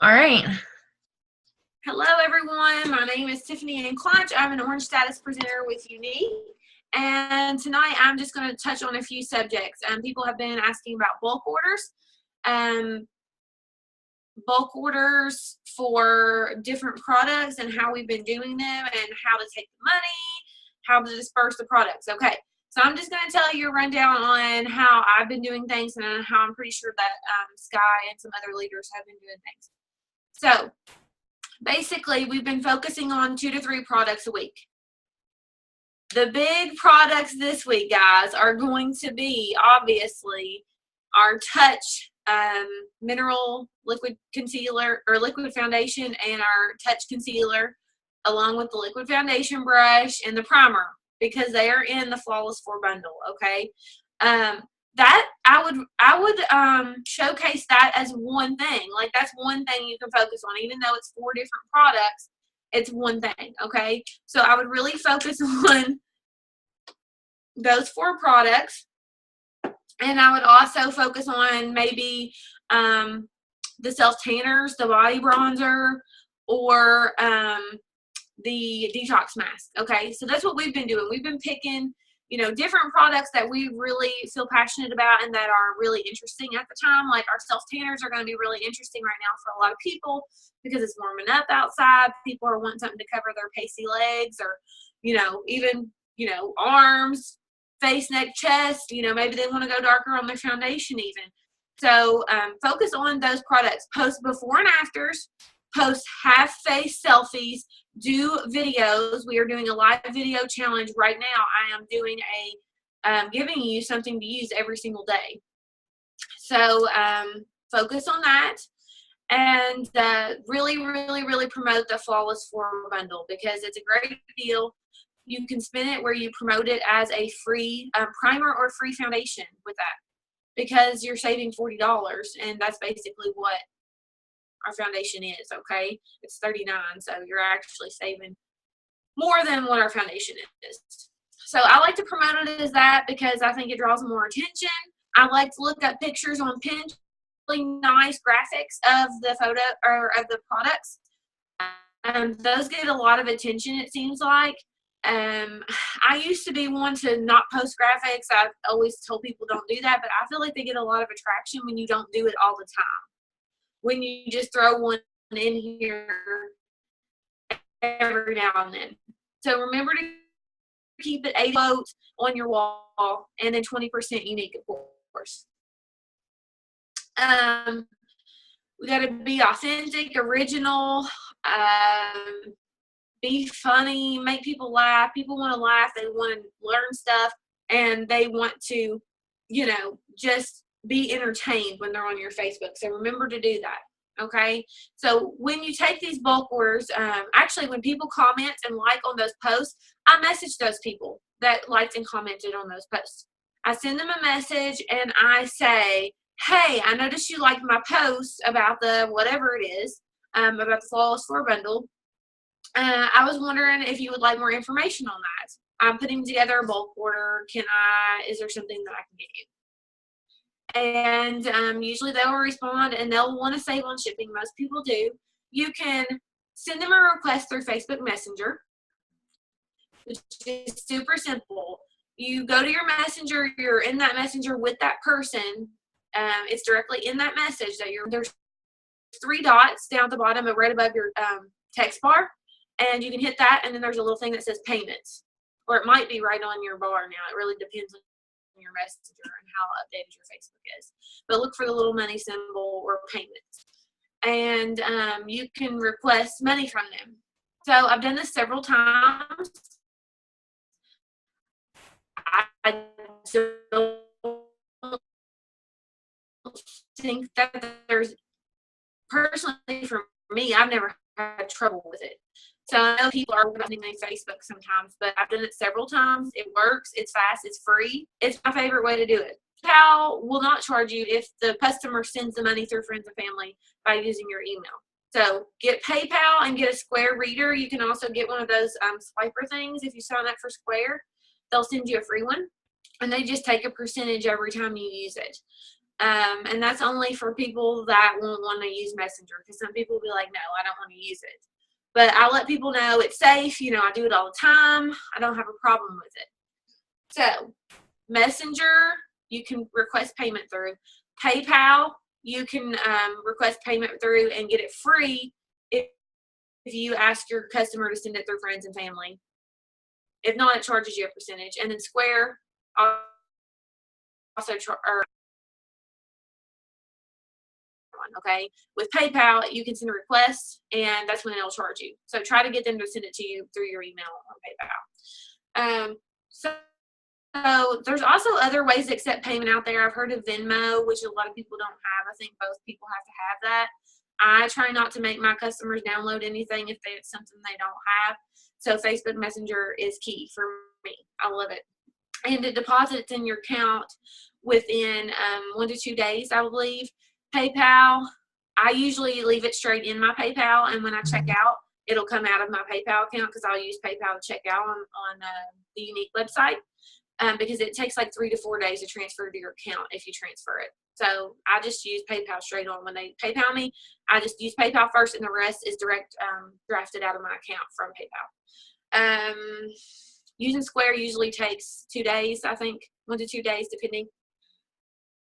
All right. Hello, everyone. My name is Tiffany Ann Clutch. I'm an Orange Status presenter with Unique. And tonight I'm just going to touch on a few subjects. People have been asking about bulk orders for different products and how we've been doing them and how to take the money, how to disperse the products. Okay, so I'm just going to tell you a rundown on how I've been doing things and how I'm pretty sure that Sky and some other leaders have been doing things. So basically, we've been focusing on 2 to 3 products a week. The big products this week, guys, are going to be, obviously, our Touch Mineral Liquid Concealer or Liquid Foundation and our Touch Concealer, along with the Liquid Foundation brush and the primer, because they are in the Flawless 4 bundle, okay? That I would showcase that as one thing. Like, that's one thing you can focus on, even though it's 4 different products. It's one thing, okay? So I would really focus on those 4 products, and I would also focus on maybe the self tanners, the body bronzer, or the detox mask. Okay, so that's what we've been doing. We've been picking, different products that we really feel passionate about and that are really interesting at the time. Like our self tanners are going to be really interesting right now for a lot of people because it's warming up outside. People are wanting something to cover their pasty legs or, even, arms, face, neck, chest. Maybe they want to go darker on their foundation even. So focus on those products. Post before and afters. Post half face selfies. Do videos. We are doing a live video challenge right now. I am doing giving you something to use every single day. So focus on that, and really, really, really promote the Flawless 4 bundle because it's a great deal. You can spin it where you promote it as a free primer or free foundation with that because you're saving $40, and that's basically what our foundation is, okay? It's $39, so you're actually saving more than what our foundation is. So I like to promote it as that because I think it draws more attention. I like to look up pictures on Pinterest, really nice graphics of the photo or of the products. Those get a lot of attention, it seems like. I used to be one to not post graphics. I've always told people don't do that, but I feel like they get a lot of attraction when you don't do it all the time. When you just throw one in here every now and then. So remember to keep it 80 votes on your wall and then 20% unique, of course. We got to be authentic, original, be funny, make people laugh. People want to laugh. They want to learn stuff, and they want to, just be entertained when they're on your Facebook. So remember to do that, okay? So when you take these bulk orders, actually when people comment and like on those posts, I message those people that liked and commented on those posts. I send them a message and I say, hey, I noticed you liked my post about the whatever it is, about the Flawless 4 bundle. I was wondering if you would like more information on that. I'm putting together a bulk order. Is there something that I can get you? And usually they will respond and they'll want to save on shipping. Most people do. You can send them a request through Facebook Messenger, which is super simple. You go to your messenger, you're in that messenger with that person. It's directly in that message that there's 3 dots down at the bottom and right above your text bar, and you can hit that, and then there's a little thing that says payments, or it might be right on your bar now. It really depends on your messenger and how updated your Facebook is, but look for the little money symbol or payments, and you can request money from them. So I've done this several times. I don't think that there's, personally for me, I've never had trouble with it. So I know people are running their Facebook sometimes, but I've done it several times. It works. It's fast. It's free. It's my favorite way to do it. PayPal will not charge you if the customer sends the money through friends and family by using your email. So get PayPal and get a Square reader. You can also get one of those swiper things. If you sign up for Square, they'll send you a free one, and they just take a percentage every time you use it. And that's only for people that won't want to use Messenger, because some people will be like, no, I don't want to use it. But I let people know it's safe. You know, I do it all the time. I don't have a problem with it. So Messenger, you can request payment through. PayPal, you can request payment through and get it free if you ask your customer to send it through friends and family. If not, it charges you a percentage. And then Square also okay. With PayPal, you can send a request, and that's when it'll charge you. So try to get them to send it to you through your email on PayPal. So there's also other ways to accept payment out there. I've heard of Venmo, which a lot of people don't have. I think both people have to have that. I try not to make my customers download anything if it's something they don't have. So Facebook Messenger is key for me. I love it. And it deposits in your account within 1 to 2 days, I believe. PayPal, I usually leave it straight in my PayPal, and when I check out, it'll come out of my PayPal account, because I'll use PayPal to check out on the unique website, because it takes like 3 to 4 days to transfer to your account if you transfer it. So I just use PayPal straight on. When they PayPal me, I just use PayPal first, and the rest is direct drafted out of my account from PayPal. Using Square usually takes 2 days, I think, 1 to 2 days, depending.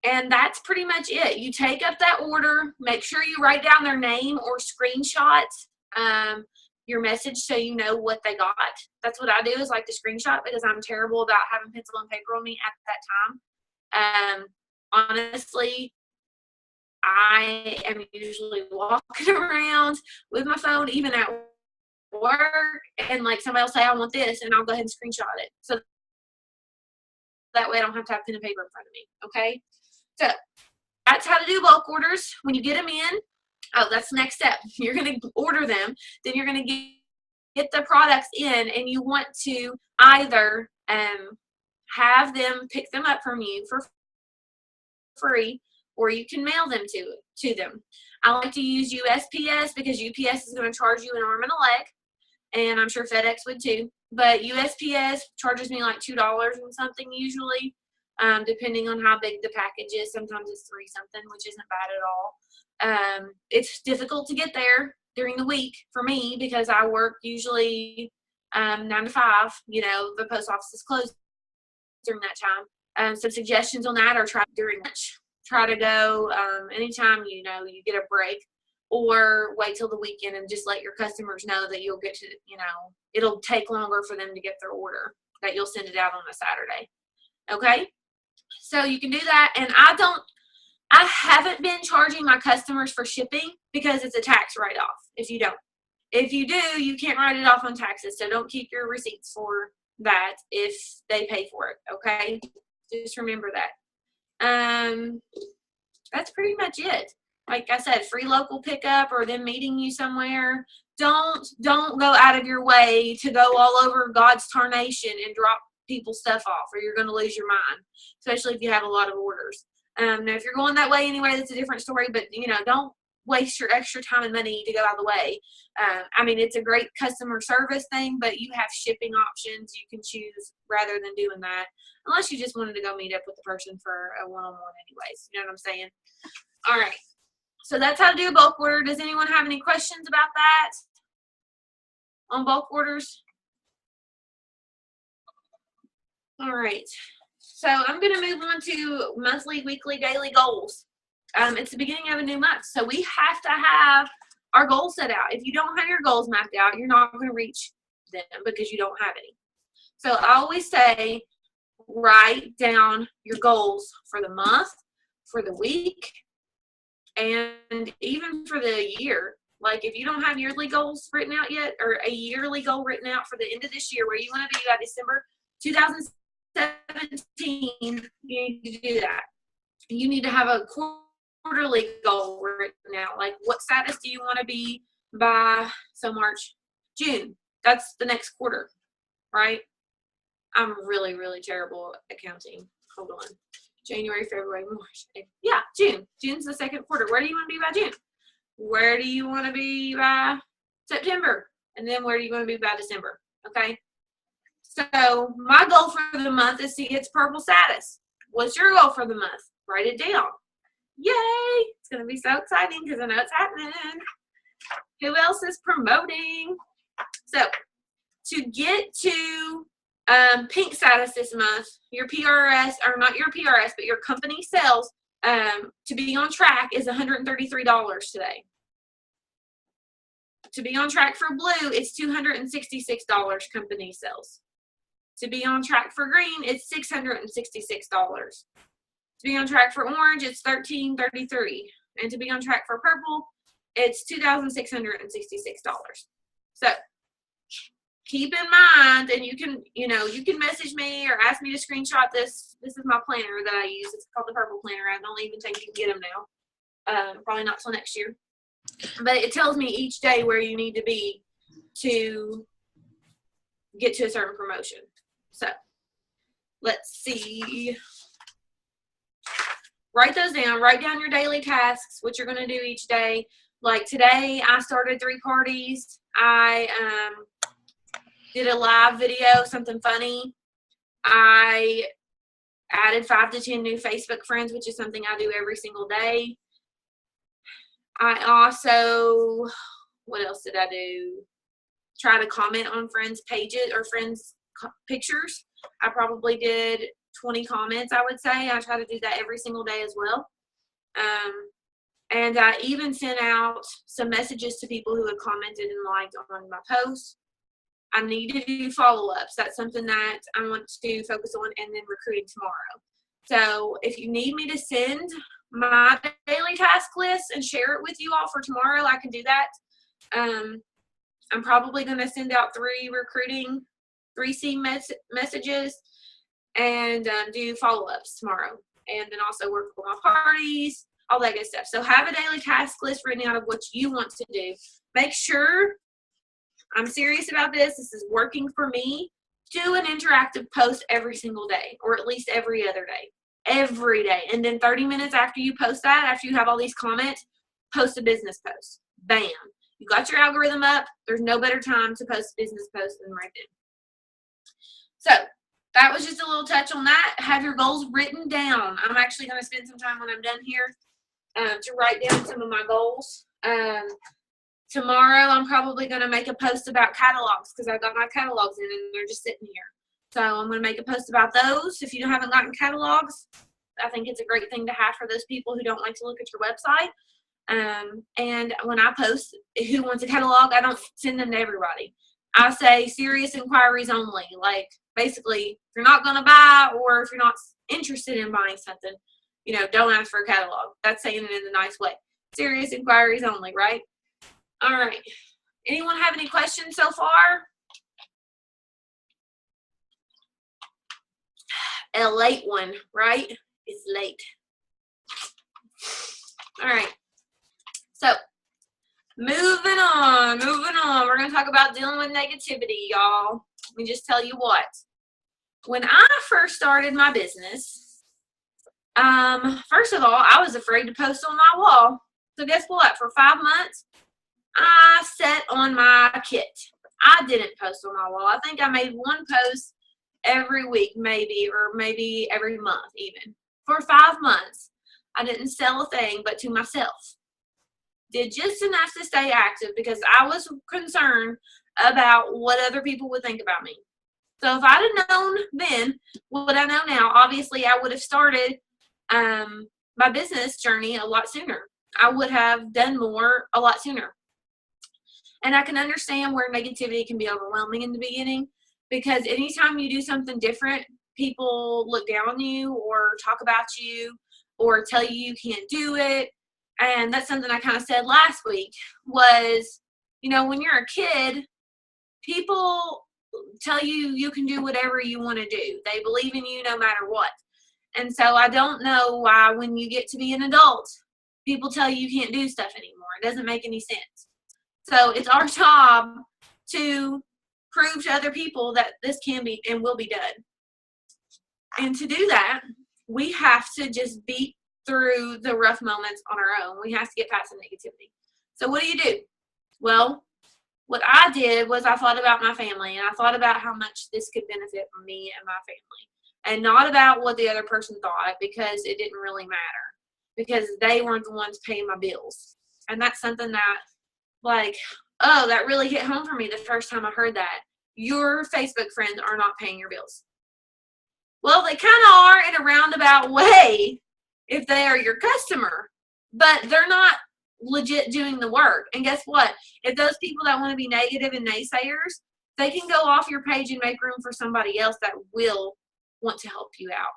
And that's pretty much it. You take up that order, make sure you write down their name or screenshot your message so you know what they got. That's what I do, is like the screenshot, because I'm terrible about having pencil and paper on me at that time. Honestly, I am usually walking around with my phone, even at work, and like somebody will say, I want this, and I'll go ahead and screenshot it. So that way I don't have to have pen and paper in front of me. Okay. So that's how to do bulk orders. When you get them in, oh, that's the next step. You're going to order them. Then you're going to get the products in, and you want to either have them pick them up from you for free, or you can mail them to them. I like to use USPS, because UPS is going to charge you an arm and a leg, and I'm sure FedEx would too. But USPS charges me like $2 and something usually, depending on how big the package is. Sometimes it's 3 something, which isn't bad at all. It's difficult to get there during the week for me, because I work usually 9 to 5. You know, the post office is closed during that time. Some suggestions on that are try during lunch. Try to go anytime you know you get a break, or wait till the weekend and just let your customers know that you'll get to, you know, it'll take longer for them to get their order, that you'll send it out on a Saturday. Okay? So you can do that. And I haven't been charging my customers for shipping, because it's a tax write-off if you don't. If you do, you can't write it off on taxes. So don't keep your receipts for that if they pay for it. Okay? Just remember that. That's pretty much it. Like I said, free local pickup, or them meeting you somewhere. Don't go out of your way to go all over God's tarnation and drop people's stuff off, or you're going to lose your mind, especially if you have a lot of orders. Now, if you're going that way anyway, that's a different story, but, you know, don't waste your extra time and money to go out of the way. I mean, it's a great customer service thing, but you have shipping options you can choose rather than doing that, unless you just wanted to go meet up with the person for a one-on-one anyways. You know what I'm saying? All right. So that's how to do a bulk order. Does anyone have any questions about that on bulk orders? All right. So I'm going to move on to monthly, weekly, daily goals. It's the beginning of a new month, so we have to have our goals set out. If you don't have your goals mapped out, you're not going to reach them, because you don't have any. So I always say, write down your goals for the month, for the week, and even for the year. Like, if you don't have yearly goals written out yet, or a yearly goal written out for the end of this year, where you want to be by December 2017, you need to do that. You need to have a quarterly goal written out. Like, what status do you want to be by, so March, June? That's the next quarter, right? I'm really, really terrible at counting. Hold on. January, February, March. Yeah, June. June's the second quarter. Where do you want to be by June? Where do you want to be by September? And then where do you want to be by December? Okay. So my goal for the month is to get to purple status. What's your goal for the month? Write it down. Yay! It's going to be so exciting because I know it's happening. Who else is promoting? So, to get to pink status this month, your PRS, or not your PRS, but your company sales, to be on track is $133 today. To be on track for blue, it's $266 company sales. To be on track for green, it's $666. To be on track for orange, it's $1333. And to be on track for purple, it's $2,666. So keep in mind, and you can message me or ask me to screenshot this. This is my planner that I use. It's called the Purple Planner. I don't even think you can get them now. Probably not till next year. But it tells me each day where you need to be to get to a certain promotion. So let's see. Write those down. Write down your daily tasks, what you're going to do each day. Like today, I started 3 parties. I did a live video, something funny. I added 5 to 10 new Facebook friends, which is something I do every single day. I also, what else did I do? Try to comment on friends' pages or friends' pictures. I probably did 20 comments, I would say. I try to do that every single day as well. And I even sent out some messages to people who had commented and liked on my posts. I need to do follow-ups. That's something that I want to focus on, and then recruiting tomorrow. So if you need me to send my daily task list and share it with you all for tomorrow, I can do that. I'm probably going to send out 3 recruiting 3C messages and do follow-ups tomorrow. And then also work on my parties, all that good stuff. So have a daily task list written out of what you want to do. Make sure, I'm serious about this. This is working for me. Do an interactive post every single day, or at least every other day. Every day. And then 30 minutes after you post that, after you have all these comments, post a business post. Bam. You got your algorithm up. There's no better time to post a business post than right then. So that was just a little touch on that. Have your goals written down. I'm actually going to spend some time when I'm done here to write down some of my goals. Tomorrow I'm probably going to make a post about catalogs because I've got my catalogs in and they're just sitting here. So I'm going to make a post about those. If you haven't gotten catalogs, I think it's a great thing to have for those people who don't like to look at your website. And when I post who wants a catalog, I don't send them to everybody. I say serious inquiries only. Like basically, if you're not going to buy or if you're not interested in buying something, don't ask for a catalog. That's saying it in a nice way. Serious inquiries only, right? All right. Anyone have any questions so far? A late one, right? It's late. All right. So, moving on. We're going to talk about dealing with negativity, y'all. Let me just tell you what. When I first started my business, first of all, I was afraid to post on my wall. So guess what? For 5 months, I sat on my kit. I didn't post on my wall. I think I made 1 post every week, maybe, or maybe every month even. For 5 months, I didn't sell a thing but to myself. Did just enough to stay active because I was concerned about what other people would think about me. So if I'd have known then what I know now, obviously I would have started my business journey a lot sooner. I would have done more a lot sooner. And I can understand where negativity can be overwhelming in the beginning because anytime you do something different, people look down on you or talk about you or tell you you can't do it. And that's something I kind of said last week was, when you're a kid, people tell you you can do whatever you want to do. They believe in you no matter what. And so I don't know why when you get to be an adult, people tell you you can't do stuff anymore. It doesn't make any sense. So it's our job to prove to other people that this can be and will be done. And to do that, we have to just beat through the rough moments on our own. We have to get past the negativity. So what do? Well, what I did was I thought about my family and I thought about how much this could benefit me and my family and not about what the other person thought because it didn't really matter. because they weren't the ones paying my bills. And that's something that, like, oh, that really hit home for me the first time I heard that. Your Facebook friends are not paying your bills. Well, they kind of are in a roundabout way if they are your customer, but they're not legit doing the work. And guess what? If those people that want to be negative and naysayers, they can go off your page and make room for somebody else that will want to help you out.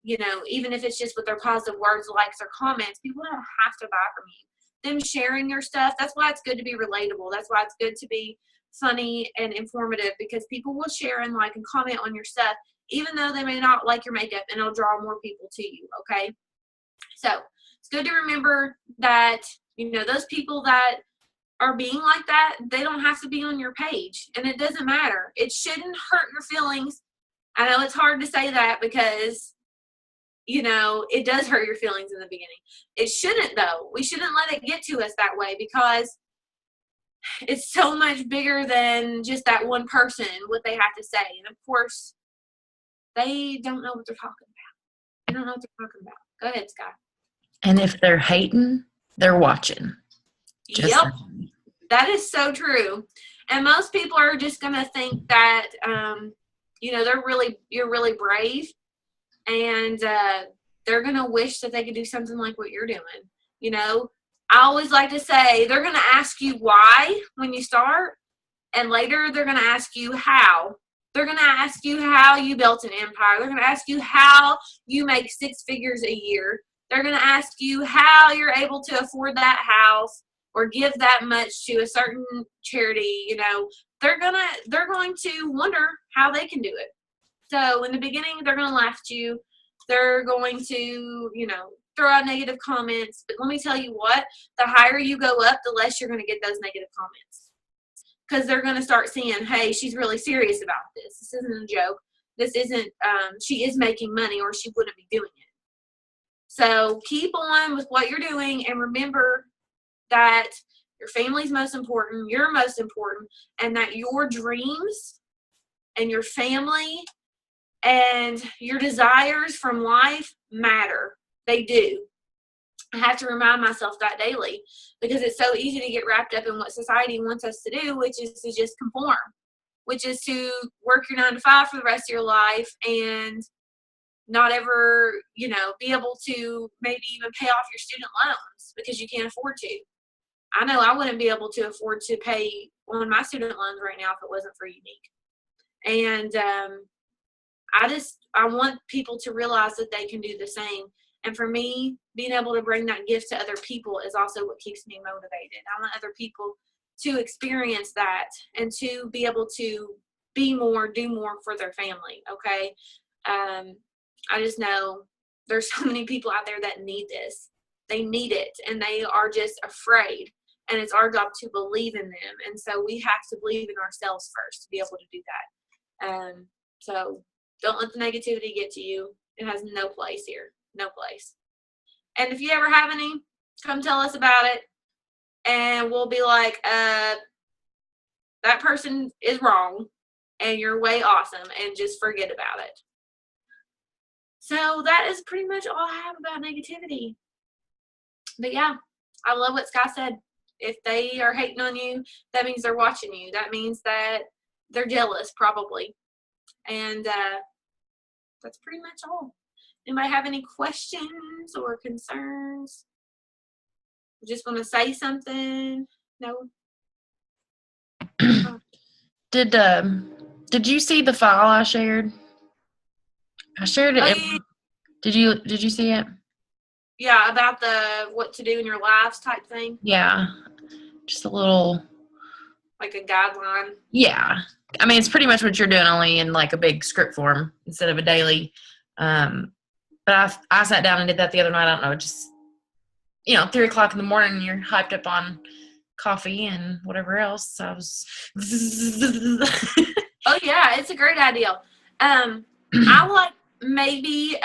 You know, even if it's just with their positive words, likes, or comments, people don't have to buy from you. Them sharing your stuff, that's why it's good to be relatable. That's why it's good to be funny and informative, because people will share and like and comment on your stuff, even though they may not like your makeup, and it'll draw more people to you, okay? So it's good to remember that, you know, those people that are being like that, they don't have to be on your page, and it doesn't matter. It shouldn't hurt your feelings. I know it's hard to say that because, you know, it does hurt your feelings in the beginning. It shouldn't, though. We shouldn't let it get to us that way, because it's so much bigger than just that one person, what they have to say. And of course, they don't know what they're talking about. They don't know what they're talking about. Go ahead, Sky. And if they're hating, they're watching. Yep. That is so true. And most people are just going to think that, you know, you're really brave, and they're going to wish that they could do something like what you're doing. You know, I always like to say they're going to ask you why when you start, and later they're going to ask you how. They're going to ask you how you built an empire. They're going to ask you how you make 6 figures a year. They're going to ask you how you're able to afford that house or give that much to a certain charity. You know, they're going to wonder how they can do it. So in the beginning, they're going to laugh at you. They're going to, you know, throw out negative comments. But let me tell you what, the higher you go up, the less you're going to get those negative comments. Because they're going to start seeing, hey, she's really serious about this. This isn't a joke. This isn't, she is making money, or she wouldn't be doing it. So keep on with what you're doing, and remember that your family's most important, you're most important, and that your dreams and your family and your desires from life matter. They do. I have to remind myself that daily, because it's so easy to get wrapped up in what society wants us to do, which is to just conform, which is to work your 9 to 5 for the rest of your life and not ever, you know, be able to maybe even pay off your student loans because you can't afford to. I know I wouldn't be able to afford to pay on my student loans right now if it wasn't for Unique. And I want people to realize that they can do the same. And for me, being able to bring that gift to other people is also what keeps me motivated. I want other people to experience that and to be able to be more, do more for their family, okay? I just know there's so many people out there that need this. They need it, and they are just afraid. And it's our job to believe in them. And so we have to believe in ourselves first to be able to do that. So don't let the negativity get to you. It has no place here. No place. And if you ever have any, come tell us about it. And we'll be like, that person is wrong. And you're way awesome. And just forget about it. So that is pretty much all I have about negativity. But yeah, I love what Sky said. If they are hating on you, that means they're watching you. That means that they're jealous, probably. And that's pretty much all. Anybody have any questions or concerns? Just want to say something? No? Did you see the file I shared? I shared it. Yeah. Did you see it? Yeah, about the what to do in your lives type thing. Yeah. Just a little, like a guideline. Yeah. I mean, it's pretty much what you're doing, only in like a big script form instead of a daily. But I sat down and did that the other night. I don't know, just, 3 o'clock in the morning, you're hyped up on coffee and whatever else. So I was. Oh yeah, it's a great idea. I like maybe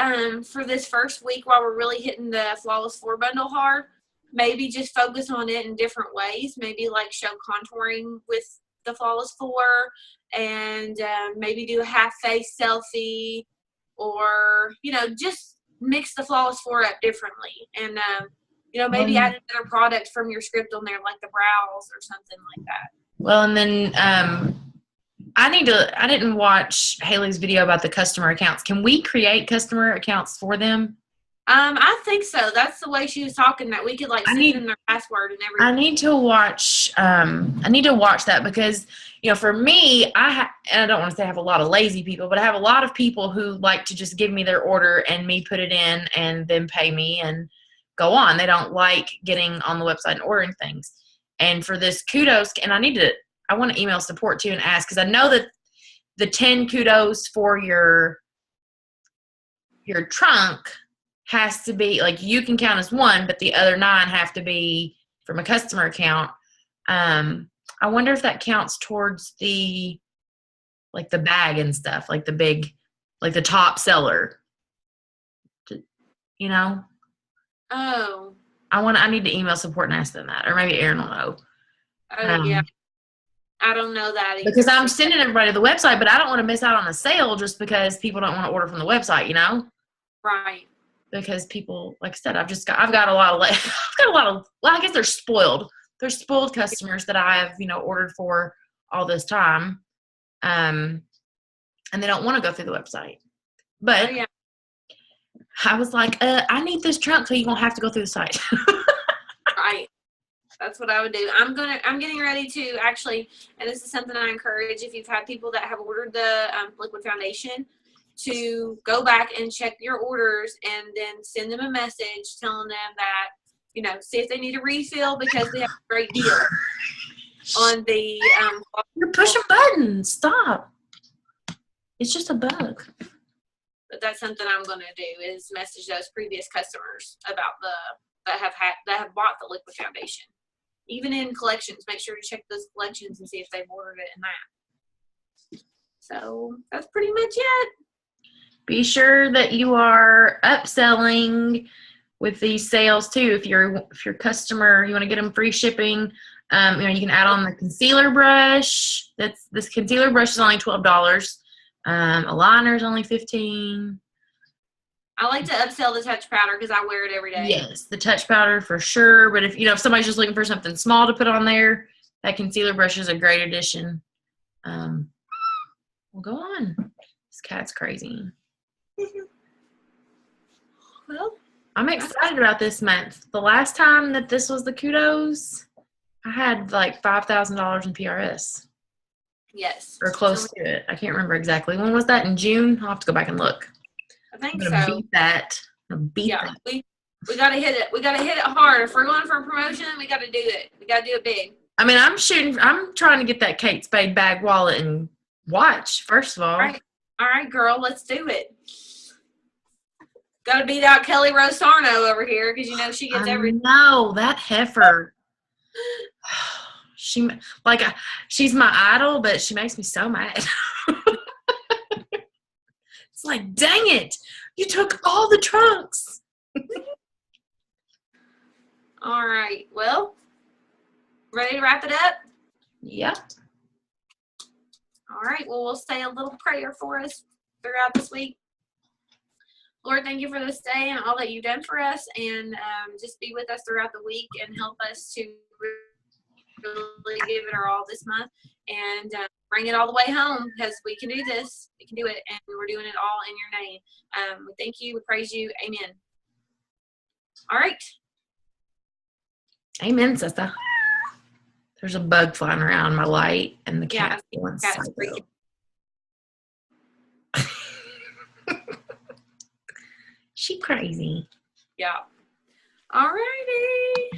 for this first week while we're really hitting the Flawless 4 bundle hard, maybe just focus on it in different ways. Maybe like show contouring with the Flawless 4 and maybe do a half face selfie or, just mix the flawless floor up differently, and maybe add another product from your script on there, like the brows or something like that. Well, and then I didn't watch Haley's video about the customer accounts. Can we create customer accounts for them? I think so. That's the way she was talking, that we could like send them their password and everything. I need to watch that because, for me, and I don't want to say I have a lot of lazy people, but I have a lot of people who like to just give me their order and me put it in and then pay me and go on. They don't like getting on the website and ordering things. And for this kudos, and I want to email support too and ask, because I know that the 10 kudos for your trunk has to be, like, you can count as one, but the other 9 have to be from a customer account. I wonder if that counts towards the bag and stuff, like the big, like the top seller, Oh. I need to email support and ask them that, or maybe Erin will know. Oh, yeah. I don't know that either. Because I'm sending everybody to the website, but I don't want to miss out on a sale just because people don't want to order from the website, Right. Because people, like I said, I've got a lot of, I guess they're spoiled. They're spoiled customers that I have, ordered for all this time. And they don't want to go through the website. But I was like, I need this trunk, so you're going to have to go through the site. Right. That's what I would do. I'm getting ready to actually, and this is something I encourage if you've had people that have ordered the liquid foundation, to go back and check your orders and then send them a message telling them that, see if they need a refill, because they have a great deal on the. You're pushing buttons. Stop. It's just a bug. But that's something I'm going to do, is message those previous customers about that have bought the liquid foundation. Even in collections, make sure to check those collections and see if they've ordered it in that. So that's pretty much it. Be sure that you are upselling with these sales too. If your customer, you want to get them free shipping, you can add on the concealer brush. This concealer brush is only $12. A liner is only $15. I like to upsell the touch powder because I wear it every day. Yes, the touch powder for sure. But if somebody's just looking for something small to put on there, that concealer brush is a great addition. We'll go on. This cat's crazy. Well, I'm excited about this month. The last time that this was the kudos, I had like $5,000 in PRS. Yes. Or close to it. I can't remember exactly. When was that? In June? I'll have to go back and look. I think I'm gonna so. beat that. We gotta hit it. We gotta hit it hard. If we're going for a promotion, we gotta do it. We gotta do it big. I mean, I'm trying to get that Kate Spade bag, wallet, and watch, first of all. All right, girl, let's do it. Gotta beat out Kelly Rose Sarno over here, because she gets everything. No, that heifer. She's my idol, but she makes me so mad. It's like, dang it, you took all the trunks. All right, well, ready to wrap it up? Yep. All right, well, we'll say a little prayer for us throughout this week. Lord, thank you for this day and all that you've done for us, and just be with us throughout the week and help us to really give it our all this month, and bring it all the way home, because we can do this. We can do it, and we're doing it all in your name. We thank you. We praise you. Amen. All right. Amen, sister. There's a bug flying around my light, and the cat's going psycho. She crazy. Yeah. All righty.